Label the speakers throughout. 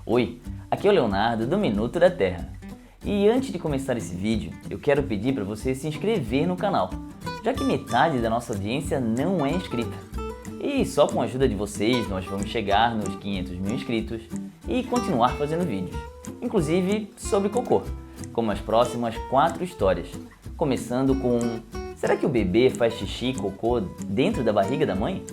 Speaker 1: Oi, aqui é o Leonardo do Minuto da Terra. E antes de começar esse vídeo, eu quero pedir para você se inscrever no canal, já que metade da nossa audiência não é inscrita. E só com a ajuda de vocês nós vamos chegar nos 500 mil inscritos e continuar fazendo vídeos, inclusive sobre cocô, como as próximas 4 histórias, começando com: será que o bebê faz xixi e cocô dentro da barriga da mãe?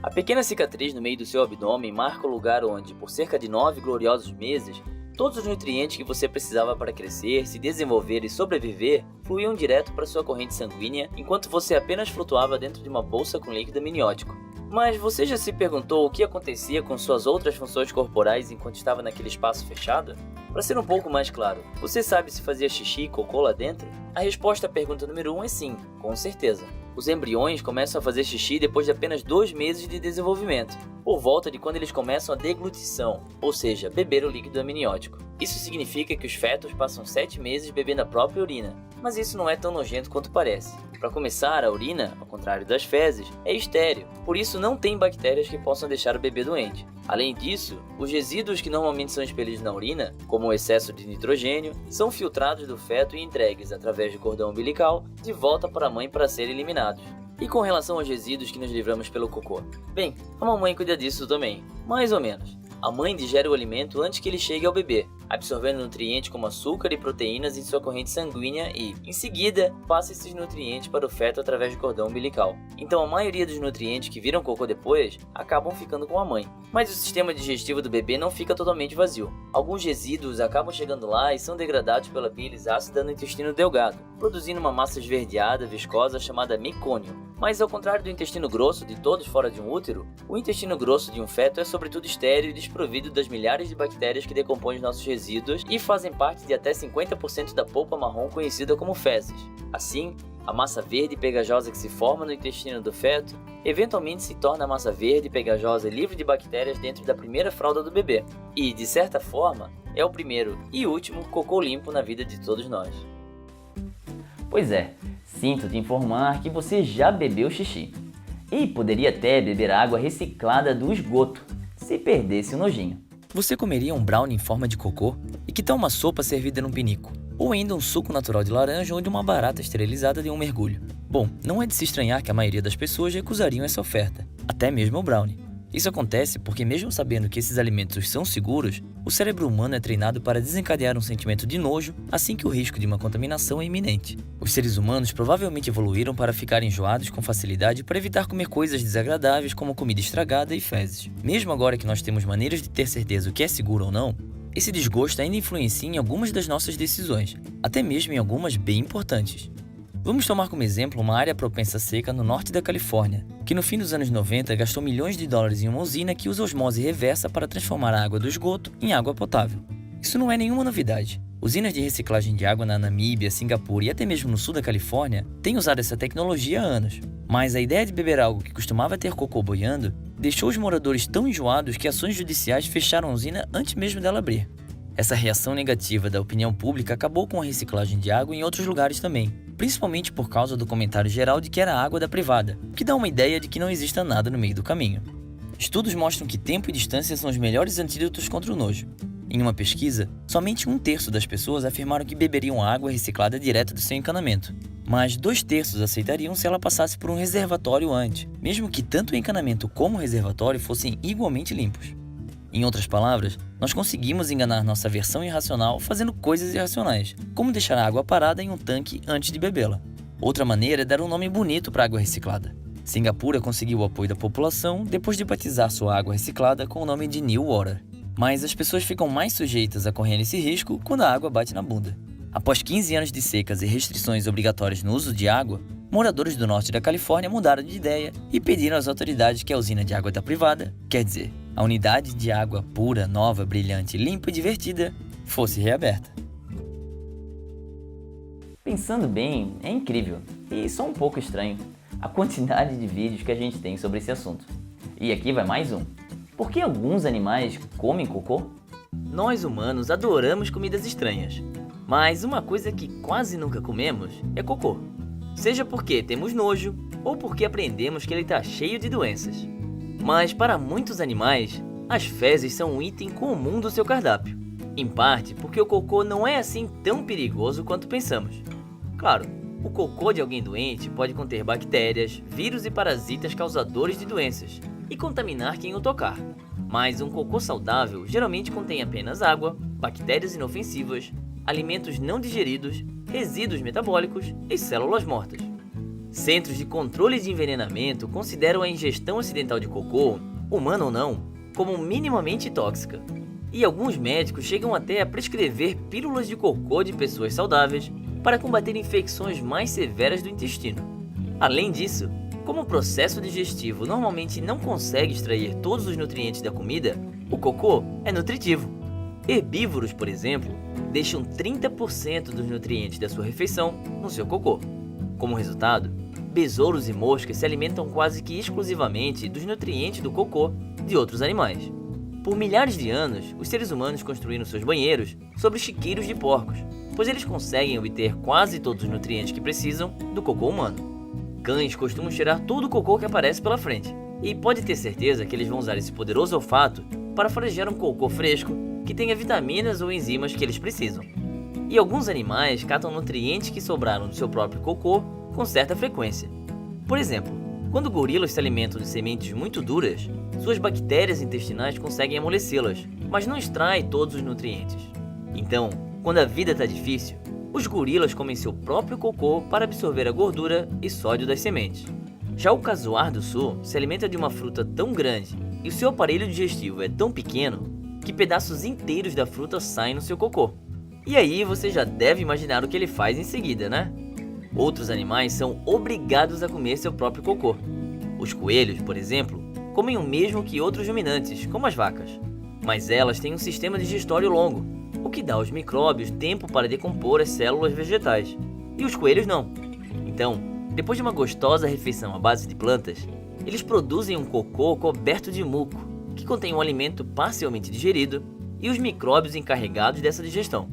Speaker 1: A pequena cicatriz no meio do seu abdômen marca o lugar onde, por cerca de 9 gloriosos meses, todos os nutrientes que você precisava para crescer, se desenvolver e sobreviver fluíam direto para sua corrente sanguínea, enquanto você apenas flutuava dentro de uma bolsa com líquido amniótico. Mas você já se perguntou o que acontecia com suas outras funções corporais enquanto estava naquele espaço fechado? Para ser um pouco mais claro, você sabe se fazia xixi e cocô lá dentro? A resposta à pergunta número 1 é sim, com certeza. Os embriões começam a fazer xixi depois de apenas 2 meses de desenvolvimento, por volta de quando eles começam a deglutição, ou seja, beber o líquido amniótico. Isso significa que os fetos passam 7 meses bebendo a própria urina, mas isso não é tão nojento quanto parece. Para começar, a urina, ao contrário das fezes, é estéril, por isso não tem bactérias que possam deixar o bebê doente. Além disso, os resíduos que normalmente são expelidos na urina, como o excesso de nitrogênio, são filtrados do feto e entregues, através do cordão umbilical, de volta para a mãe para serem eliminados. E com relação aos resíduos que nos livramos pelo cocô? Bem, a mamãe cuida disso também, mais ou menos. A mãe digere o alimento antes que ele chegue ao bebê, absorvendo nutrientes como açúcar e proteínas em sua corrente sanguínea e, em seguida, passa esses nutrientes para o feto através do cordão umbilical. Então a maioria dos nutrientes que viram cocô depois acabam ficando com a mãe. Mas o sistema digestivo do bebê não fica totalmente vazio. Alguns resíduos acabam chegando lá e são degradados pela bilis ácida no intestino delgado, produzindo uma massa esverdeada, viscosa chamada mecônio. Mas ao contrário do intestino grosso de todos fora de um útero, o intestino grosso de um feto é sobretudo estéril e desprovido das milhares de bactérias que decompõem os nossos resíduos e fazem parte de até 50% da polpa marrom conhecida como fezes. Assim, a massa verde e pegajosa que se forma no intestino do feto eventualmente se torna massa verde, pegajosa e livre de bactérias dentro da primeira fralda do bebê. E, de certa forma, é o primeiro e último cocô limpo na vida de todos nós. Pois é, sinto te informar que você já bebeu xixi. E poderia até beber água reciclada do esgoto, se perdesse o nojinho. Você comeria um brownie em forma de cocô? E que tal uma sopa servida num pinico? Ou ainda um suco natural de laranja ou de uma barata esterilizada de um mergulho? Bom, não é de se estranhar que a maioria das pessoas recusariam essa oferta, até mesmo o brownie. Isso acontece porque, mesmo sabendo que esses alimentos são seguros, o cérebro humano é treinado para desencadear um sentimento de nojo assim que o risco de uma contaminação é iminente. Os seres humanos provavelmente evoluíram para ficar enjoados com facilidade para evitar comer coisas desagradáveis como comida estragada e fezes. Mesmo agora que nós temos maneiras de ter certeza o que é seguro ou não, esse desgosto ainda influencia em algumas das nossas decisões, até mesmo em algumas bem importantes. Vamos tomar como exemplo uma área propensa à seca no norte da Califórnia, que no fim dos anos 90 gastou milhões de dólares em uma usina que usa osmose reversa para transformar a água do esgoto em água potável. Isso não é nenhuma novidade. Usinas de reciclagem de água na Namíbia, Singapura e até mesmo no sul da Califórnia têm usado essa tecnologia há anos. Mas a ideia de beber algo que costumava ter cocô boiando deixou os moradores tão enjoados que ações judiciais fecharam a usina antes mesmo dela abrir. Essa reação negativa da opinião pública acabou com a reciclagem de água em outros lugares também, principalmente por causa do comentário geral de que era água da privada, o que dá uma ideia de que não exista nada no meio do caminho. Estudos mostram que tempo e distância são os melhores antídotos contra o nojo. Em uma pesquisa, somente 1/3 das pessoas afirmaram que beberiam água reciclada direto do seu encanamento, mas 2/3 aceitariam se ela passasse por um reservatório antes, mesmo que tanto o encanamento como o reservatório fossem igualmente limpos. Em outras palavras, nós conseguimos enganar nossa versão irracional fazendo coisas irracionais, como deixar a água parada em um tanque antes de bebê-la. Outra maneira é dar um nome bonito para a água reciclada. Singapura conseguiu o apoio da população depois de batizar sua água reciclada com o nome de New Water. Mas as pessoas ficam mais sujeitas a correr esse risco quando a água bate na bunda. Após 15 anos de secas e restrições obrigatórias no uso de água, moradores do norte da Califórnia mudaram de ideia e pediram às autoridades que a usina de água da privada, quer dizer, a unidade de água pura, nova, brilhante, limpa e divertida, fosse reaberta. Pensando bem, é incrível e só um pouco estranho a quantidade de vídeos que a gente tem sobre esse assunto. E aqui vai mais um. Por que alguns animais comem cocô? Nós humanos adoramos comidas estranhas, mas uma coisa que quase nunca comemos é cocô. Seja porque temos nojo ou porque aprendemos que ele está cheio de doenças. Mas para muitos animais, as fezes são um item comum do seu cardápio. Em parte porque o cocô não é assim tão perigoso quanto pensamos. Claro, o cocô de alguém doente pode conter bactérias, vírus e parasitas causadores de doenças e contaminar quem o tocar. Mas um cocô saudável geralmente contém apenas água, bactérias inofensivas, alimentos não digeridos, resíduos metabólicos e células mortas. Centros de controle de envenenamento consideram a ingestão acidental de cocô, humana ou não, como minimamente tóxica. E alguns médicos chegam até a prescrever pílulas de cocô de pessoas saudáveis para combater infecções mais severas do intestino. Além disso, como o processo digestivo normalmente não consegue extrair todos os nutrientes da comida, o cocô é nutritivo. Herbívoros, por exemplo, deixam 30% dos nutrientes da sua refeição no seu cocô. Como resultado, besouros e moscas se alimentam quase que exclusivamente dos nutrientes do cocô de outros animais. Por milhares de anos, os seres humanos construíram seus banheiros sobre chiqueiros de porcos, pois eles conseguem obter quase todos os nutrientes que precisam do cocô humano. Cães costumam cheirar todo o cocô que aparece pela frente, e pode ter certeza que eles vão usar esse poderoso olfato para farejar um cocô fresco que tenha vitaminas ou enzimas que eles precisam. E alguns animais catam nutrientes que sobraram do seu próprio cocô com certa frequência. Por exemplo, quando gorilas se alimentam de sementes muito duras, suas bactérias intestinais conseguem amolecê-las, mas não extraem todos os nutrientes. Então, quando a vida está difícil, os gorilas comem seu próprio cocô para absorver a gordura e sódio das sementes. Já o casuar do sul se alimenta de uma fruta tão grande e o seu aparelho digestivo é tão pequeno que pedaços inteiros da fruta saem no seu cocô. E aí você já deve imaginar o que ele faz em seguida, né? Outros animais são obrigados a comer seu próprio cocô. Os coelhos, por exemplo, comem o mesmo que outros ruminantes, como as vacas. Mas elas têm um sistema digestório longo, o que dá aos micróbios tempo para decompor as células vegetais. E os coelhos não. Então, depois de uma gostosa refeição à base de plantas, eles produzem um cocô coberto de muco, que contém um alimento parcialmente digerido e os micróbios encarregados dessa digestão.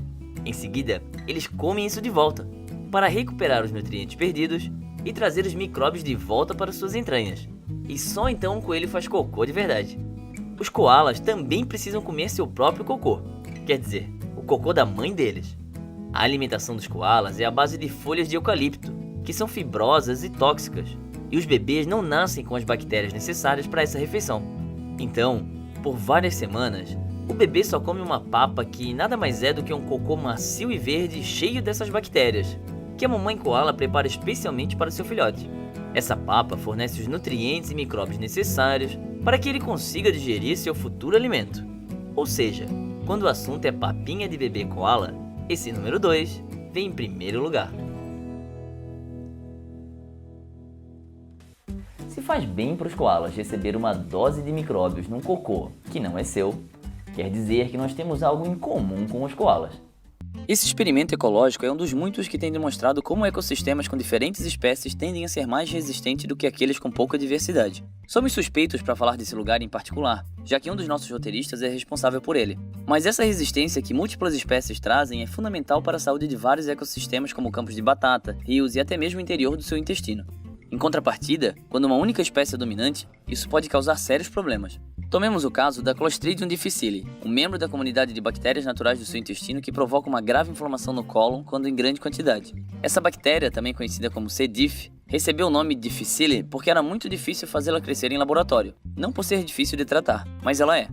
Speaker 1: Em seguida, eles comem isso de volta, para recuperar os nutrientes perdidos e trazer os micróbios de volta para suas entranhas. E só então o coelho faz cocô de verdade. Os koalas também precisam comer seu próprio cocô, quer dizer, o cocô da mãe deles. A alimentação dos koalas é à base de folhas de eucalipto, que são fibrosas e tóxicas, e os bebês não nascem com as bactérias necessárias para essa refeição. Então, por várias semanas, o bebê só come uma papa que nada mais é do que um cocô macio e verde cheio dessas bactérias, que a mamãe koala prepara especialmente para seu filhote. Essa papa fornece os nutrientes e micróbios necessários para que ele consiga digerir seu futuro alimento. Ou seja, quando o assunto é papinha de bebê koala, esse número 2 vem em primeiro lugar. Se faz bem para os koalas receber uma dose de micróbios num cocô que não é seu, quer dizer que nós temos algo em comum com os koalas. Esse experimento ecológico é um dos muitos que tem demonstrado como ecossistemas com diferentes espécies tendem a ser mais resistentes do que aqueles com pouca diversidade. Somos suspeitos para falar desse lugar em particular, já que um dos nossos roteiristas é responsável por ele. Mas essa resistência que múltiplas espécies trazem é fundamental para a saúde de vários ecossistemas como campos de batata, rios e até mesmo o interior do seu intestino. Em contrapartida, quando uma única espécie é dominante, isso pode causar sérios problemas. Tomemos o caso da Clostridium difficile, um membro da comunidade de bactérias naturais do seu intestino que provoca uma grave inflamação no cólon quando em grande quantidade. Essa bactéria, também conhecida como C. diff, recebeu o nome difficile porque era muito difícil fazê-la crescer em laboratório, não por ser difícil de tratar, mas ela é.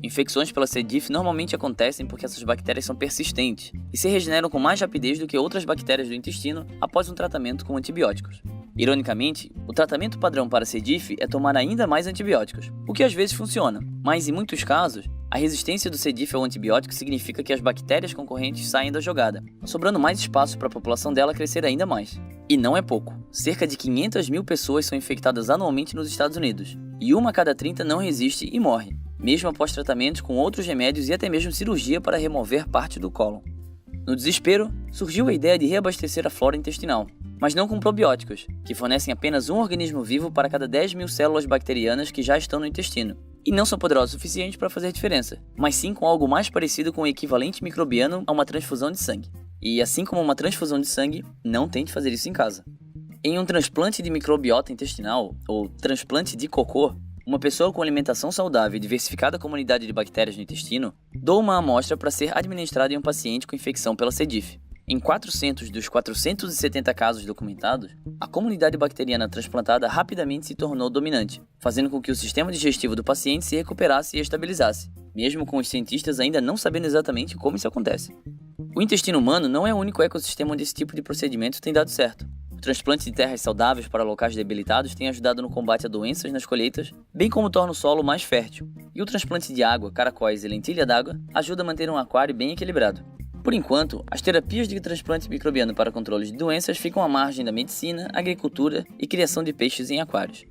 Speaker 1: Infecções pela C. diff normalmente acontecem porque essas bactérias são persistentes e se regeneram com mais rapidez do que outras bactérias do intestino após um tratamento com antibióticos. Ironicamente, o tratamento padrão para C. diff é tomar ainda mais antibióticos, o que às vezes funciona, mas em muitos casos, a resistência do C. diff ao antibiótico significa que as bactérias concorrentes saem da jogada, sobrando mais espaço para a população dela crescer ainda mais. E não é pouco, cerca de 500 mil pessoas são infectadas anualmente nos Estados Unidos, e uma a cada 30 não resiste e morre, mesmo após tratamentos com outros remédios e até mesmo cirurgia para remover parte do cólon. No desespero, surgiu a ideia de reabastecer a flora intestinal, mas não com probióticos, que fornecem apenas um organismo vivo para cada 10 mil células bacterianas que já estão no intestino, e não são poderosos o suficiente para fazer diferença, mas sim com algo mais parecido com o equivalente microbiano a uma transfusão de sangue. E assim como uma transfusão de sangue, não tente fazer isso em casa. Em um transplante de microbiota intestinal, ou transplante de cocô, Uma pessoa com alimentação saudável e diversificada comunidade de bactérias no intestino doa uma amostra para ser administrada em um paciente com infecção pela C. diff. Em 400 dos 470 casos documentados, a comunidade bacteriana transplantada rapidamente se tornou dominante, fazendo com que o sistema digestivo do paciente se recuperasse e estabilizasse, mesmo com os cientistas ainda não sabendo exatamente como isso acontece. O intestino humano não é o único ecossistema onde esse tipo de procedimento tem dado certo. O transplante de terras saudáveis para locais debilitados tem ajudado no combate a doenças nas colheitas, bem como torna o solo mais fértil. E o transplante de água, caracóis e lentilha d'água ajuda a manter um aquário bem equilibrado. Por enquanto, as terapias de transplante microbiano para controle de doenças ficam à margem da medicina, agricultura e criação de peixes em aquários.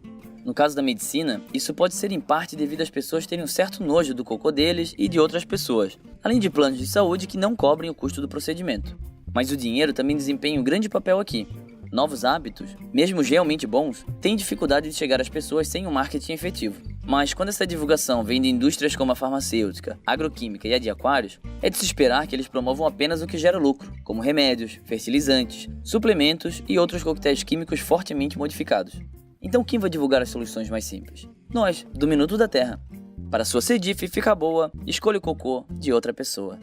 Speaker 1: No caso da medicina, isso pode ser em parte devido às pessoas terem um certo nojo do cocô deles e de outras pessoas, além de planos de saúde que não cobrem o custo do procedimento. Mas o dinheiro também desempenha um grande papel aqui. Novos hábitos, mesmo realmente bons, têm dificuldade de chegar às pessoas sem um marketing efetivo. Mas quando essa divulgação vem de indústrias como a farmacêutica, agroquímica e a de aquários, é de se esperar que eles promovam apenas o que gera lucro, como remédios, fertilizantes, suplementos e outros coquetéis químicos fortemente modificados. Então quem vai divulgar as soluções mais simples? Nós, do Minuto da Terra. Para sua C. diff ficar boa, escolha o cocô de outra pessoa.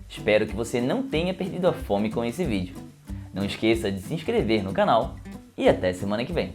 Speaker 1: Espero que você não tenha perdido a fome com esse vídeo. Não esqueça de se inscrever no canal e até semana que vem.